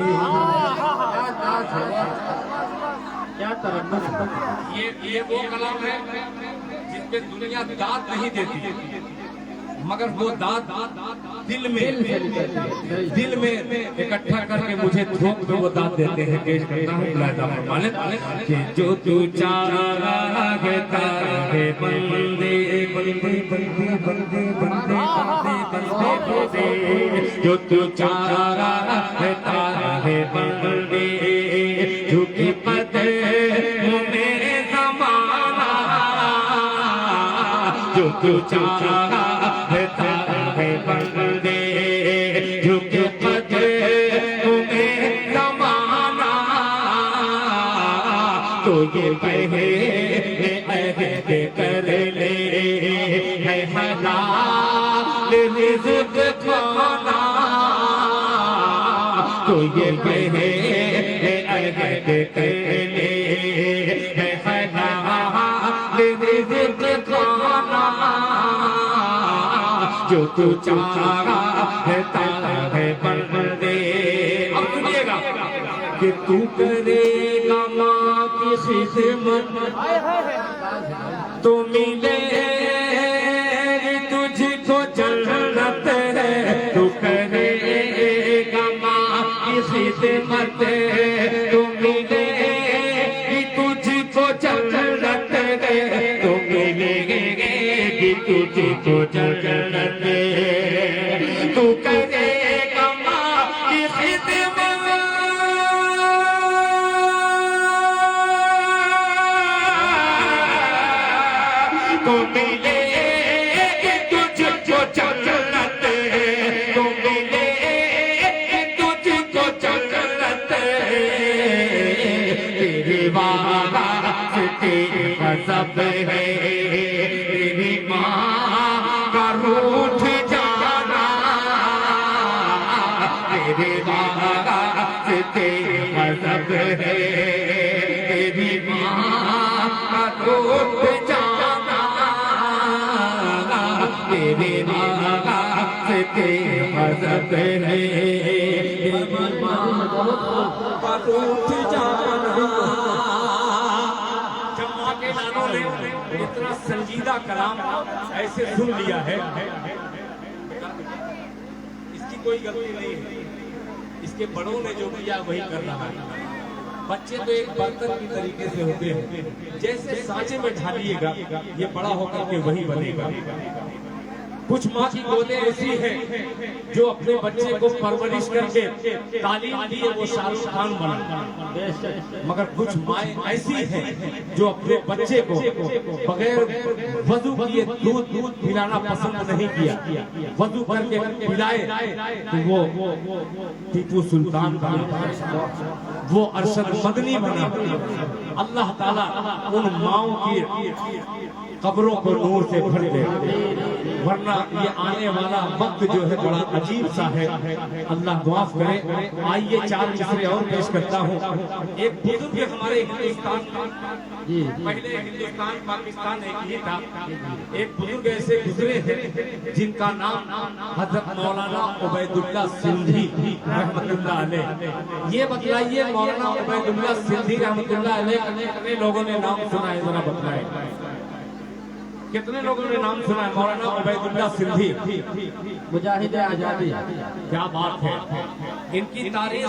ये वो कलाम है जिसपे दुनिया दाद नहीं देती, मगर वो दाद दिल में इकट्ठा करके मुझे थोक में वो दाद देते हैं। पेश करता हूँ मुलाहिजा फरमाने कि जो तू चाहता है बंदे बंदे बंदे बंदे बंदे बंदे बंदे, जो तू चाहता है बंदे झुकी पते मेरे ज़माना, जो तू चाहता है बंदे झुके पते मेरे ज़माना, तो ये पहले अहद कर ले है हलाल रिज़्क़ खाना, तो ये पहले अहद कर ले है हलाल रिज़्क़ खाना, जो तू चाहता है बंदे। अब सुनिएगा कि तू करेगा माँ की खिदमत तो मिलेगी तुझको जन्नत है, तू करेगा माँ की खिदमत तो मिलेगी तुझको जन्नत है, तो मिलेगी तुझको जन्नत, तू करेगा माँ की खिदमत तो मिलेगी तुझको जन्नत, तो मिलेगी तुझको जन्नत, तेरे वास्ते गज़ब है तेरी माँ का रूठ जाना, तेरे वास्ते गज़ब है तेरी माँ का रूठ जाना, तेरे वास्ते गज़ब है तेरी माँ का रूठ जाना। जब माँ के लालों ने इतना संजीदा कलाम ऐसे सुन लिया है, इसकी कोई गलती नहीं है, इसके बड़ों ने जो किया वही कर रहा है। बच्चे तो एक बर्तन की तरीके से होते हैं, जैसे सांचे में ढालिएगा ये बड़ा होकर के वही बनेगा। कुछ माँ की गोदें ऐसी हैं जो अपने बच्चे को परवरिश करके तालीम दिए वो शाहरुख खान बना, मगर कुछ माएँ ऐसी हैं जो अपने बच्चे को बगैर वजू किए दूध पिलाना पसंद नहीं किया, वजू करके पिलाए तो वो टीपू सुल्तान बना, वो अरशद मदनी बना। अल्लाह ताला उन माओं की कब्रों को नूर से भर दे, वरना ये आने वाला वक्त जो है बड़ा अजीब सा है। अल्लाह दुआ करे। आइए 4 मिसरे और पेश करता हूँ। एक बुजुर्ग हमारे हिंदुस्तान, पहले हिंदुस्तान पाकिस्तान एक ही था, एक बुजुर्ग ऐसे गुजरे हैं जिनका नाम हजरत मौलाना उबैदुल्लाह सिंधी रहमतुल्लाह अलैह। ये बतलाइए मौलाना उबैदुल्लाह सिंधी रहमतुल्लाह अलैह कितने लोगों ने नाम सुना है, जरा बताएं कितने लोगों ने नाम सुना है मौलाना उबैदुल्लाह सिंधी मुजाहिद आजादी। क्या बात है। इनकी तारीख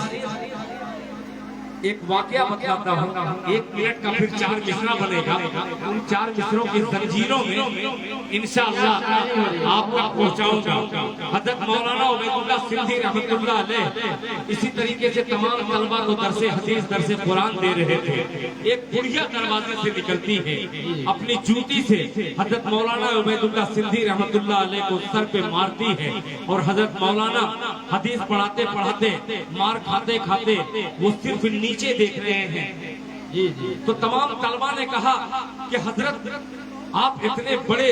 एक वाकया बताता हूँ, 1 मिनट का फिर 4 मिसरा बनेगा। उन 4 मिसरों की जंजीरों में इंशाअल्लाह आप तक पहुँचाऊंगा। हजरत मौलाना उबैदुल्लाह सिंधी रहमतुल्लाह अलैह इसी तरीके से तमाम तलबा को दरसे हदीस दरसे कुरान दे रहे थे। एक बुढ़िया दरवाजे से निकलती है, अपनी जूती से हजरत मौलाना उबैदुल्लाह सिंधी रहमतुल्लाह अलैह को सर पे मारती है, और हजरत मौलाना हदीस पढ़ाते पढ़ाते मार खाते खाते वो सिर्फ नीचे देख रहे हैं। जी जी। तो तमाम तलबा ने कहा कि हजरत आप इतने बड़े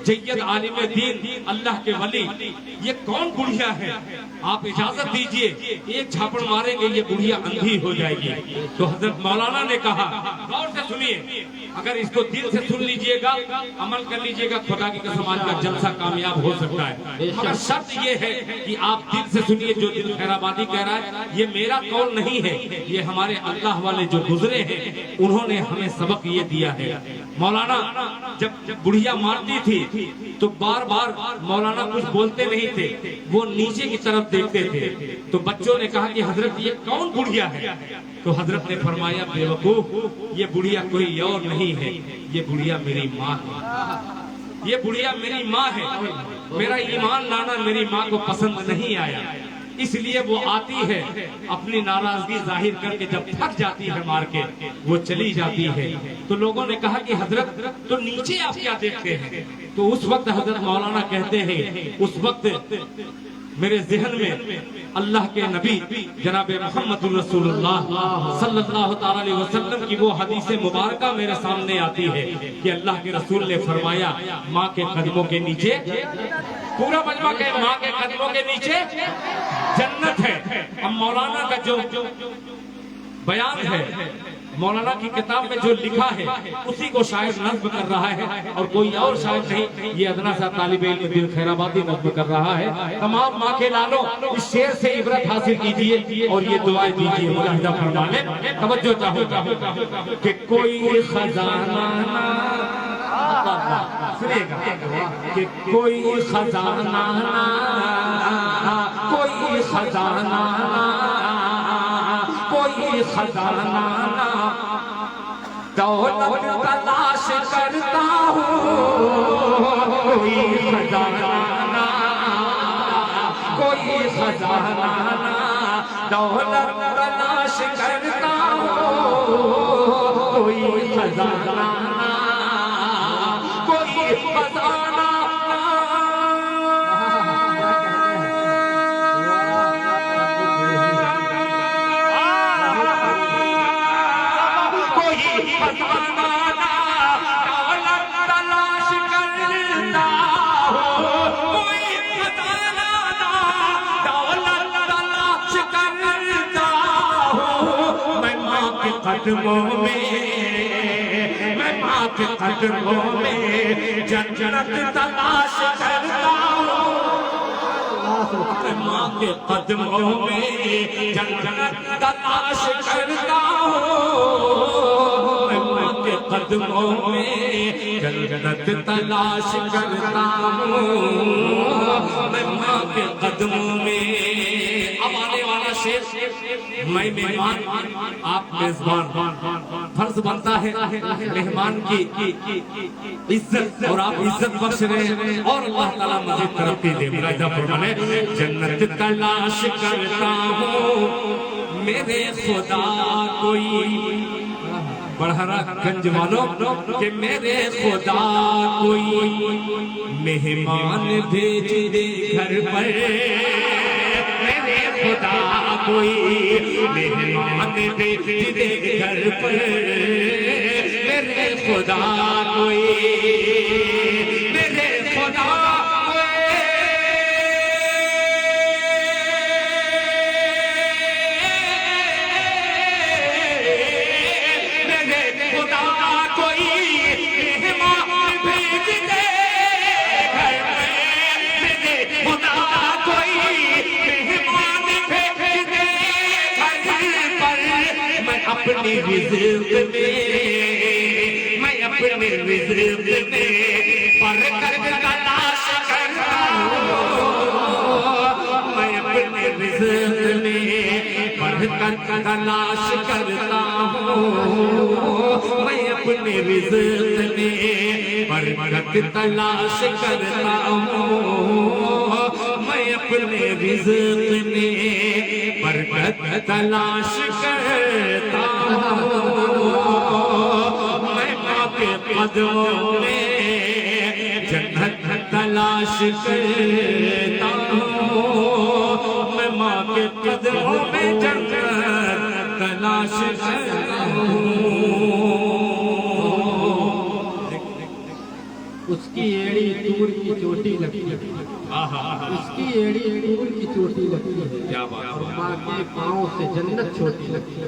सैयद आलिम दीन अल्लाह के वली, ये कौन बुढ़िया है? आप इजाजत दीजिए, एक झापड़ मारेंगे ये बुढ़िया अंधी हो जाएगी। तो हजरत मौलाना ने कहा, गौर से सुनिए, अगर इसको दिल से सुन लीजिएगा, अमल कर लीजिएगा, खुदा की कसम आज का जलसा कामयाब हो सकता है। मगर शर्त ये है कि आप दिल से सुनिए। जो दिल खैराबादी कह रहा है ये मेरा कौल नहीं है, ये हमारे अल्लाह वाले जो गुजरे हैं उन्होंने हमें सबक ये दिया है। मौलाना जब बुढ़िया मारती थी तो बार बार मौलाना कुछ बोलते नहीं थे, वो नीचे की तरफ देखते थे। तो बच्चों ने कहा कि हजरत ये कौन बुढ़िया है? तो हजरत ने फरमाया, बेवकूफ, ये बुढ़िया कोई और नहीं है, ये बुढ़िया मेरी माँ है, ये बुढ़िया मेरी माँ है। मेरा ईमान लाना मेरी माँ को पसंद नहीं आया, इसलिए वो आती है, अपनी नाराजगी जाहिर करके जब थक जाती है मार के वो चली जाती है। तो लोगों ने कहा कि हजरत तो नीचे आप क्या देखते हैं? तो उस वक्त हजरत मौलाना कहते हैं, उस वक्त मेरे जहन में अल्लाह के नबी जनाब मोहम्मद रसूलुल्लाह सल्लल्लाहु ताला अलैहि वसल्लम की वो हदीस मुबारका मेरे सामने आती है कि अल्लाह के रसूल ने फरमाया, माँ के कदमों के नीचे, पूरा मजमा के माँ के कदमों के नीचे जन्नत है। अब मौलाना का जो बयान है, मौलाना की किताब में जो लिखा है उसी को शायद नज्म कर रहा है और कोई और शायद नहीं, ये अदना सा तालिब इल्म दिल खैराबादी नज्म कर रहा है। तमाम माँ के लालो इस शेर से इबरत हासिल कीजिए और ये दुआएं दीजिए। मुलाहिजा फरमाने तवज्जो चाहो कि कोई खजाना सुनिएगा, कि कोई खजाना, कोई खजाना, कोई खजाना दौलत तलाश करता हूँ, कोई खजाना, कोई खजाना दौलत तलाश करता हूँ, कोई खजाना, कोई खजाना, कदमों में, मैं माँ के कदमों में जन्नत तलाश करता हूँ, मैं माँ के कदमों में जन्नत तलाश करता हूँ, मैं माँ के कदमों में जन्नत तलाश करता हूँ, मैं माँ के कदमों में। अब आने वाला शेर, मैं मेहमान आप मेजबान, फर्ज बनता है मेहमान की इज्जत और आप इज्जत बख्श रहे और अल्लाह ताला मजीद तरक्की दे। मुलाहिजा फरमाने, जन्नत तलाश करता हूँ मेरे खुदा कोई, बढ़हरा गंज वालों कि मेरे खुदा कोई मेहमान भेज दे घर पर, मेरे खुदा कोई मेहमान भेज दे घर पर, मेरे खुदा कोई, मेरे खुदा अपनी रिज़्क़ में, मैं अपने रिज़्क़ में बरकत तलाश करता हूँ, मैं अपने रिज़्क़ में बरकत तलाश करता हूँ, मैं अपने रिज़्क़ में बरकत तलाश करता हूँ, मैं अपने रिज़्क़ में बरकत तलाश करता हूँ, मैं माँ के कदमों में जन्नत तलाश करता हूँ, मैं माँ के कदमों में जन्नत तलाश करता हूँ। उसकी एड़ी तूर की चोटी लगती है, उसकी एड़ी तूर की चोटी लगती है, क्या बात और माँ के पाँव से जन्नत छोटी लगती है।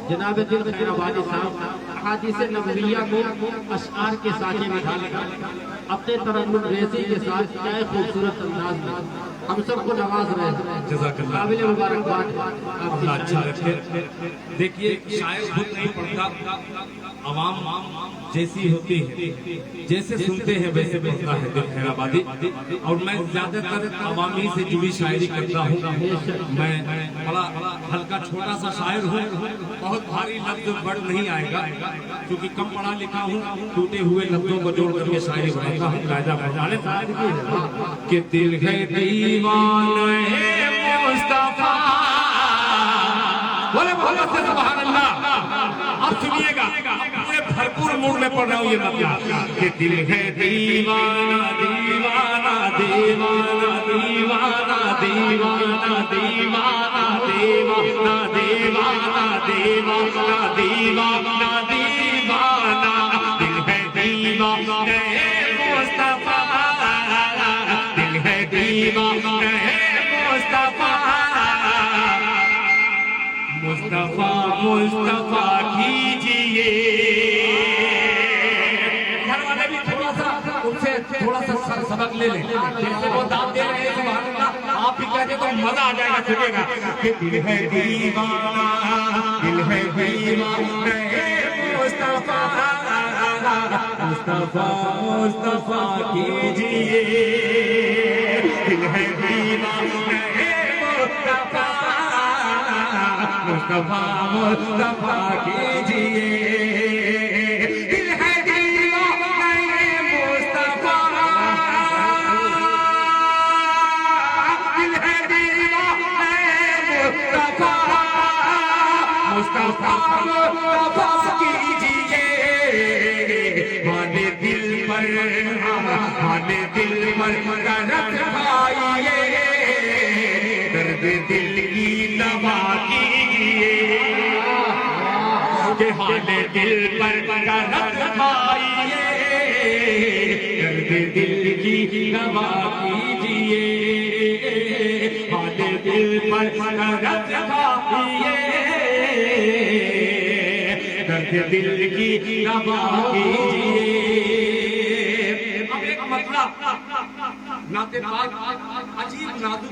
जनाब दिल खैराबादी साहब अहादीस नबविया को अशआर के साथे में ढाल अपने तरन्नुम रेज़ी के साथ क्या खूबसूरत अंदाज में हम सबको नवाज रहे हैं। जज़ाकल्लाह। काबिल मुबारकबाद। अल्लाह अच्छा रखे। देखिए शायर खुद नहीं पढ़ता, आवाम जैसी होती है, जैसे सुनते हैं वैसे पढ़ता है दिल खैराबादी। और मैं ज्यादातर अवामी से जुड़ी शायरी करता हूँ। मैं बड़ा हल्का छोटा सा शायर हूँ, बहुत भारी लफ्ज वर्ड नहीं आएगा क्योंकि कम पढ़ा लिखा हूँ। टूटे हुए लफ्जों को जोड़ करके शायरी बनाता हूँ। कायदा फरमाने कि दिल है दीवाना है मुस्तफा, बोले बोले से सुभान अल्लाह। अब सुनिएगा, पूरे भरपूर मूड में पढ़ रहा हूँ ये मतलब कि दिल है दीवाना दीवाना दीवाना दीवाना दीवाना दीवाना दीवाना दीवाना दीवाना दीवाना दीवाना दिल है दीवाना मुस्तफा, दिल है दीवाना मुस्तफा, मुस्तफा मुस्तफा कीजिए। घर वाले भी थोड़ा सा उनसे थोड़ा सा सबक ले लें, जैसे वो दाद दे रहे हैं सुभान अल्लाह, आप भी कहते तो मजा आ जाएगा, सुनेगा कि दिल है दीवाना, दिल है दीवाना मुस्तफा, मुस्तफा मुस्तफा कीजिए, दिल है दीवाना मुस्तफा, मुस्तफा मुस्तफा कीजिए, दिल है दीवाना मुस्तफा, दिल है दीवाना मुस्तफा, मुस्तफा मुस्तफा कीजिए, माने दिल पर दर्द खाइए, दर्द दिल की दवा कीजिए, के हाले दिल पर दर्द खाइए, दर्द दिल की दवा कीजिए, हाले दिल पर दर्द खाइए, दर्द दिल की दवा कीजिए। अब एक मतलब नाते पाक अजीब नाते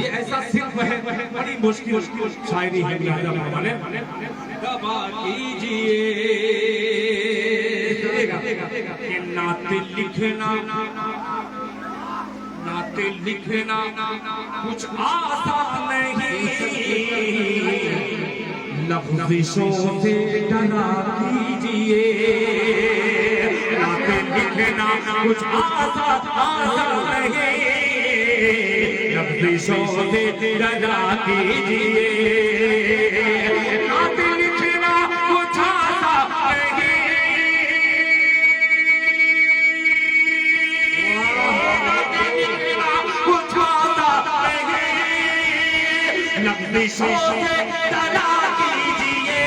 ये ऐसा सिर्फ है, बड़ी मुश्किल शायरी है वाले दवा कीजिए, नाते लिखना, नाते लिखना कुछ आसान नहीं, लफ्ज़ों से डरा कीजिए, नाते लिखना कुछ आसान नहीं, लफ्ज़ों से डरा कीजिए, नाते लिखना कुछ आसान नहीं, नाते लिखना कुछ आसान नहीं, लफ्ज़ों से डरा कीजिए,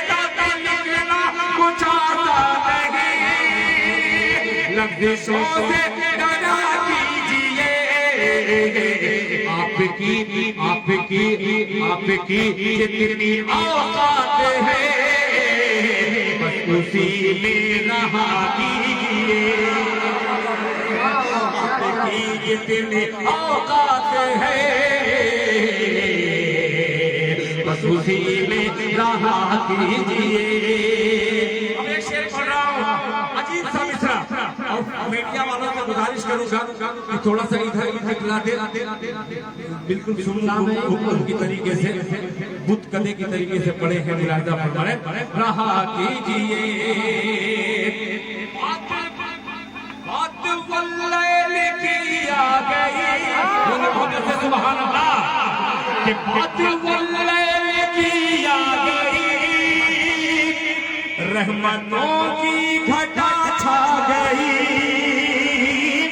नाते लिखना कुछ आसान नहीं, लफ्ज़ों से डरा कीजिए, आपकी जितनी औकात है बस उसी में रहा कीजिए, आपकी जितनी औकात है बस उसी में रहा कीजिए। अब एक शेर पढ़ रहा हूँ अजीब सा मिसरा, और मीडिया वालों से गुजारिश करूंगा कि थोड़ा सा इधर दिखला दे, बिल्कुल सुन की तरीके से, बुत कदे की तरीके से पढ़े हैं, मुलाहिजा फरमाए, रहा कीजिए, बात वल्लैल की आ गई, सुभान अल्लाह, कि बात वल्लैल की आ गई, रहमतों की घटा छा गई,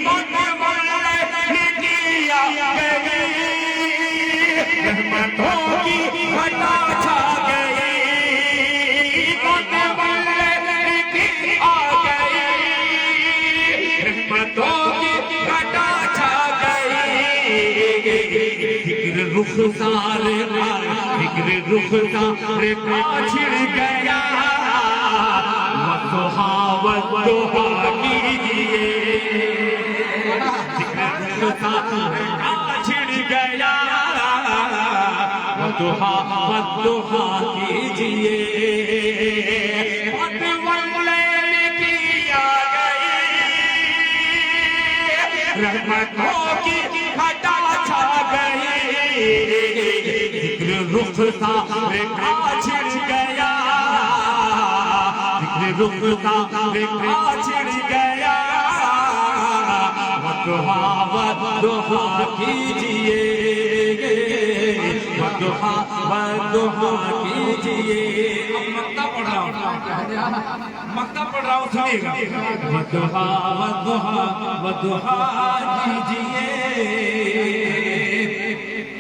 बात वल्लैल की आ गई, रहमतों की घटा छा गई, बात वल्लैल की आ गई, रुखसारे जिक्र रुखसारे का छिड़ गया वदुहा वदुहा कीजिए जिक्र रुखसारे का छिड़ गया वदुहा वदुहा कीजिए रहमतों की घटा छा गई जिक्र रुखसारे का छिड़ गया जिक्र रुखसारे का छिड़ गया वदुहा वदुहा कीजिए वदुहा वदुहा कीजिए मक्ता पढ़ रहा हूँ सुनिएगा वदुहा वदुहा वदुहा कीजिए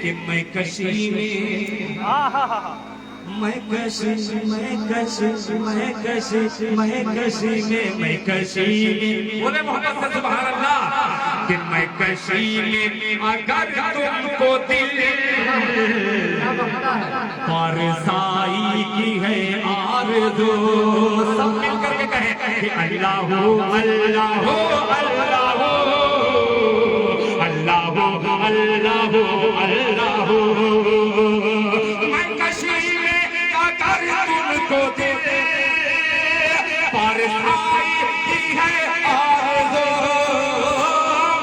कि मैं कशी में मैं कशी में बोले मोहम्मद से सुभान अल्लाह कि मैं कशी में अगर तुमको दिल पारसाई की है आरज़ू सब मिलकर के कहे कि अल्लाह अल्लाह अल्लाह अल्लाह अल्लाह अल्लाह मैं कशी में अगर तुमको दिल पारसाई की है आरज़ू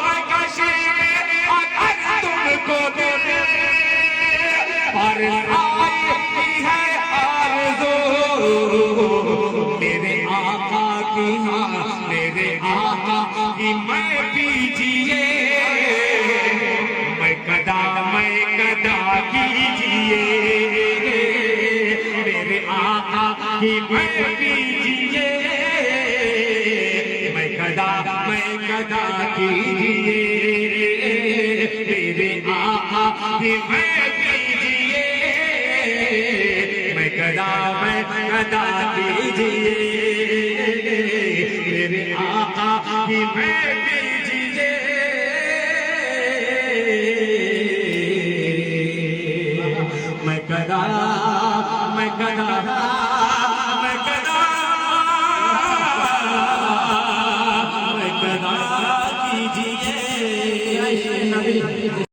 मैं कशी में अगर तुमको दिल पारसाई की है आरज़ू मेरे आका की मेरे आका की मैं पीजिए मैं कदा कीजिए मेरे आका की मैं पीजिए मैं कदा कीजिए मेरे आका की मैं पीजिए मैं कदा कीजिए मेरे आका की मैं पीजिए मैं कदा